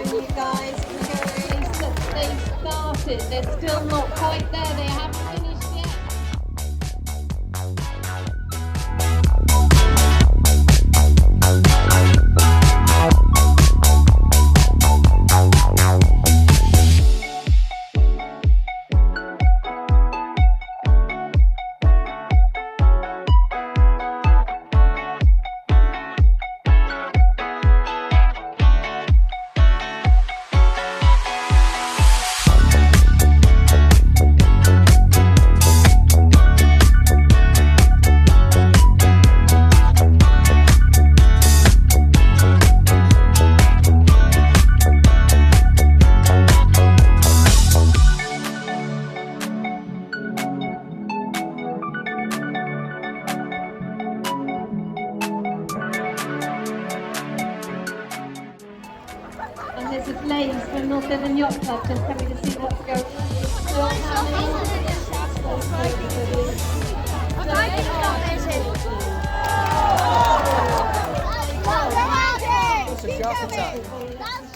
you guys can go really they've started. They're still not quite there. They haven't finished yet. And there's a blaze from North Devon Yacht Club just coming to see what's going on. It's a shark attack.